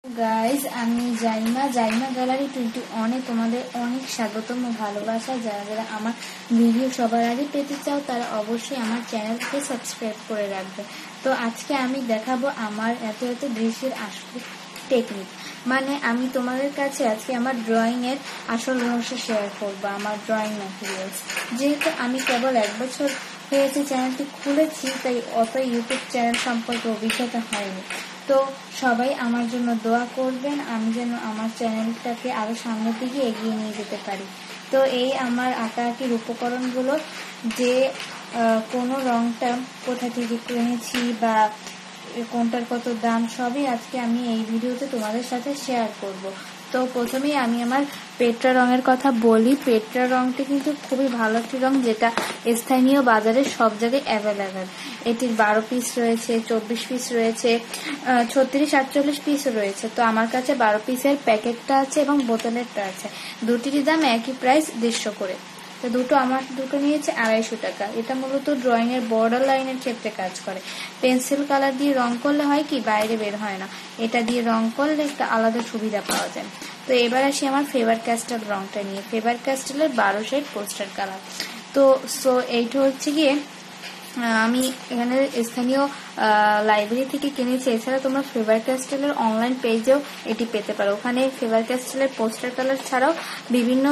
Guys আমি Zaima gallery 21 তোমাদের অনেক স্বাগতম ও ভালোবাসা। যারা যারা আমার ভিডিও সবার আগে পেতে চাও তারা অবশ্যই আমার চ্যানেলকে সাবস্ক্রাইব করে রাখবে। তো আজকে আমি দেখাবো আমার এত দৃশ্যের আসল টেকনিক, মানে আমি তোমাদের কাছে আজকে আমার ড্রয়িং এর আসল রহস্য শেয়ার করবো। আমার ড্রয়িং ম্যাটেরিয়ালস, যেহেতু আমি কেবল 1 বছর হয়েছে চ্যানেলটি খুলেছি, তাই অত ইউটিউব চ্যানেল সম্পর্কে অভিজ্ঞতা হয়নি। তো সবাই আমার জন্য দোয়া করবেন, আমি যেন আমার চ্যানেলটাকে আরো সামনের দিকে এগিয়ে নিয়ে যেতে পারি। তো এই আমার আঁকাআঁকির উপকরণগুলো, যে কোনো রংটা কোথা থেকে কিনেছি বা কোনটার কত দাম, সবই আজকে আমি এই ভিডিওতে তোমাদের সাথে শেয়ার করব। তো প্রথমেই আমি আমার পেট্রা রঙের কথা বলি। পেট্রা রংটি কিন্তু খুবই ভালো একটি রং, যেটা স্থানীয় বাজারে সব জায়গায় অ্যাভেলেবেল। এটির 12 পিস রয়েছে, 24 পিস রয়েছে, 36-48 পিস রয়েছে। তো আমার কাছে 12 পিসের প্যাকেটটা আছে এবং বোতলেরটা আছে। দুটির দাম একই প্রাইস, 150 করে। তো আমার দুটো নিয়েছে 250 টাকা। এটা মূলত ড্রয়িং এর বর্ডার লাইনের ক্ষেত্রে কাজ করে। পেন্সিল কালার দিয়ে রং করলে হয় কি, বাইরে বের হয় না। এটা দিয়ে রং করলে একটা আলাদা সুবিধা পাওয়া যায়। তো এবার আসি আমার ফেভার ক্যাস্টেল রংটা নিয়ে। ফেভার ক্যাস্টেলের 12 শেড পোস্টার কালার। তো এইটা হচ্ছে গিয়ে আমি এখানে স্থানীয় লাইব্রেরি থেকে কিনেছি। এছাড়া তোমরা ফেভার ক্যাস্টেলের অনলাইন পেজেও এটি পেতে পারো। ওখানে ফেভার ক্যাস্টেলের পোস্টার কালার ছাড়াও বিভিন্ন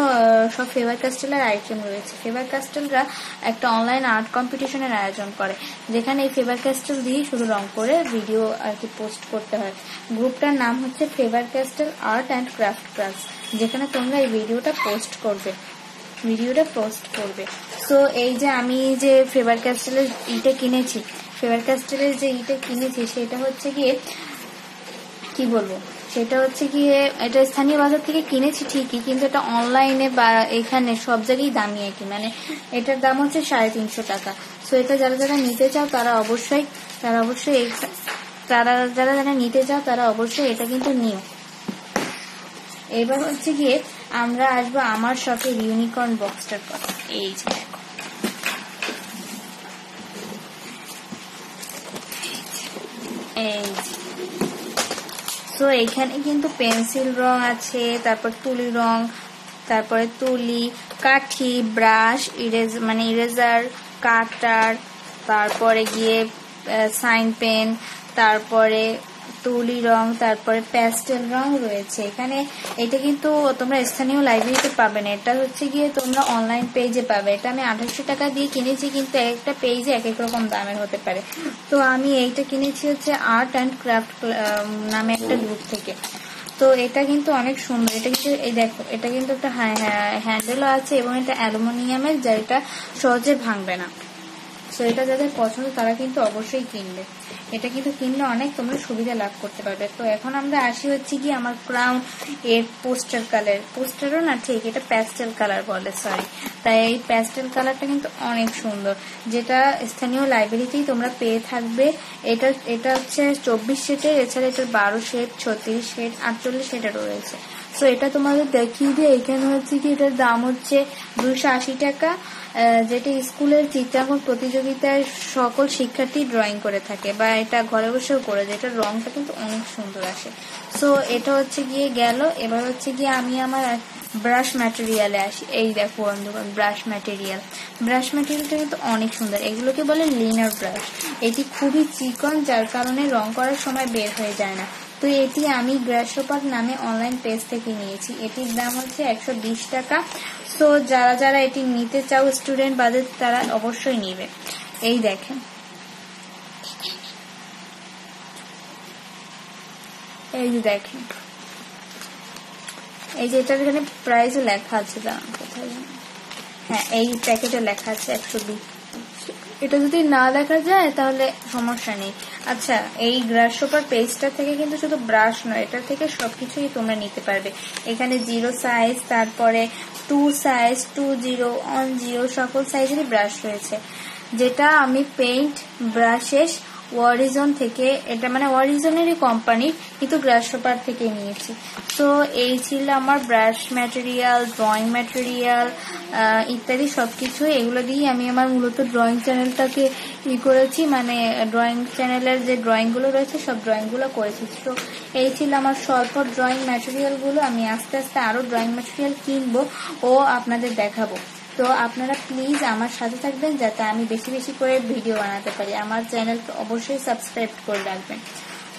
সব ফেভার ক্যাস্টেলের আইটেম রয়েছে। ফেভার ক্যাস্টেলরা একটা অনলাইন আর্ট কম্পিটিশনের আয়োজন করে, যেখানে এই ফেভার ক্যাস্টেল দিয়ে শুধু রং করে ভিডিও আর কি পোস্ট করতে হয়। গ্রুপটার নাম হচ্ছে Faber Castell art and craft class, যেখানে তোমরা এই ভিডিওটা পোস্ট করবে। তো এই যে আমি যে ফেভার ক্যাস্টেলের কিনেছি, সেটা হচ্ছে গিয়ে কি বলবো, সেটা হচ্ছে গিয়ে এটা স্থানীয় বাজার থেকে কিনেছি ঠিকই, কিন্তু এটা অনলাইনে বা এখানে সব জায়গায় দামি একই, মানে এটার দাম হচ্ছে 350 টাকা। তো এটা যারা যারা নিতে চাও তারা অবশ্যই এটা কিন্তু নিও। এবার হচ্ছে গিয়ে আমরা আসবো আমার শখের ইউনিকর্ন বক্সটার কথা। এই যে দেখো, তো এখানে কিন্তু পেন্সিল রং আছে, তারপর তুলি রং, তারপরে তুলি, কাঠি, ব্রাশ, ইরেজার, কাটার, তারপরে গিয়ে সাইন পেন, তারপরে তুলি রং, তারপরে প্যাস্টেল রং রয়েছে এখানে। এটা কিন্তু তোমরা স্থানীয় লাইব্রেরিতে পাবে না, এটা হচ্ছে গিয়ে তোমরা অনলাইন পেজে পাবে। এটা আমি 250 টাকা দিয়ে কিনেছি, কিন্তু একটা পেজে এক এক রকম দামের হতে পারে। তো আমি এইটা কিনেছি হচ্ছে আর্ট অ্যান্ড ক্রাফট নামে একটা গ্রুপ থেকে। তো এটা কিন্তু অনেক সুন্দর। এটা কিন্তু এই দেখো, এটা কিন্তু একটা হ্যান্ডেলও আছে এবং এটা অ্যালুমিনিয়ামের, যা এটা সহজে ভাঙবে না। তো এটা যাদের পছন্দ তারা কিন্তু অবশ্যই কিনবে। এটা কিন্তু কিনলে অনেক তোমরা সুবিধা লাভ করতে পারবে। তো এখন আমরা আসি হচ্ছে কি আমার ক্রাউন এর পোস্টারও না ঠিক, এটা প্যাস্টেল কালার বলে, সরি। তাই এই প্যাস্টেল কালারটা কিন্তু অনেক সুন্দর, যেটা স্থানীয় লাইব্রেরিতেই তোমরা পেয়ে থাকবে। এটা হচ্ছে 24 শেডের, এছাড়া এটার 12 শেড, 36 শেড, 48 শেডের রয়েছে। তো এটা তোমাদের দেখিয়ে দিয়ে, এখানে হচ্ছে কি এটার দাম হচ্ছে 280 টাকা, যেটা স্কুলের চিত্রাঙ্কন প্রতিযোগিতায় সকল শিক্ষার্থী ড্রয়িং করে থাকে, বা এটা ঘরে বসেও করে, যেটা রংটা কিন্তু অনেক সুন্দর আসে। সো এটা হচ্ছে গিয়ে গেল। এবার হচ্ছে গিয়ে আমি আমার ব্রাশ ম্যাটেরিয়ালে আসি। এই দেখো বন্ধুগণ, ব্রাশ ম্যাটেরিয়ালটা কিন্তু অনেক সুন্দর। এগুলোকে বলে লিনার ব্রাশ। এটি খুবই চিকন, যার কারণে রং করার সময় বের হয়ে যায় না। তো এটি আমি গ্রাসোপার নামে অনলাইন পেজ থেকে নিয়েছি। এটির দাম হচ্ছে 120 টাকা। তো যারা যারা এটি নিতে চাও স্টুডেন্ট বাজেট, তারা অবশ্যই নিবে। এই দেখেন, এই যে দেখেন, এই যে এটার এখানে প্রাইসও লেখা আছে, দাঁড়ান কোথায়, হ্যাঁ এই প্যাকেটে লেখা আছে 120। এটা যদি না দেখা যায় তাহলে সমস্যা নেই। আচ্ছা, এই গ্রাসোপার পেজটা থেকে কিন্তু শুধু ব্রাশ নয়, এটা থেকে সবকিছুই তোমরা নিতে পারবে। এখানে 0 সাইজ, তারপরে 2 সাইজ, 20, 10 সকল সাইজেরই ব্রাশ রয়েছে। যেটা আমি পেইন্ট ব্রাশেস ওয়ারিজন থেকে, এটা মানে ওয়ারিজনেরই কোম্পানি, কিন্তু গ্রাসহপার থেকে নিয়েছি। তো এই ছিল আমার ব্রাশ ম্যাটেরিয়াল, ড্রয়িং ম্যাটেরিয়াল ইত্যাদি সবকিছু। এগুলো দিয়েই আমি আমার মূলত ড্রয়িং চ্যানেলটাকে করেছি, মানে ড্রয়িং চ্যানেলের যে ড্রয়িংগুলো রয়েছে সব ড্রয়িংগুলো করেছি। তো এই ছিল আমার স্বল্প ড্রয়িং ম্যাটেরিয়ালগুলো। আমি আস্তে আস্তে আরো ড্রয়িং ম্যাটেরিয়াল কিনবো ও আপনাদের দেখাবো। তো আপনারা প্লিজ আমার সাথে থাকবেন যাতে আমি বেশি বেশি করে ভিডিও বানাতে পারি। আমার চ্যানেলকে অবশ্যই সাবস্ক্রাইব করে রাখবেন।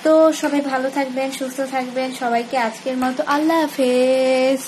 তো সবাই ভালো থাকবেন, সুস্থ থাকবেন। সবাইকে আজকের মতো আল্লাহ হাফেজ।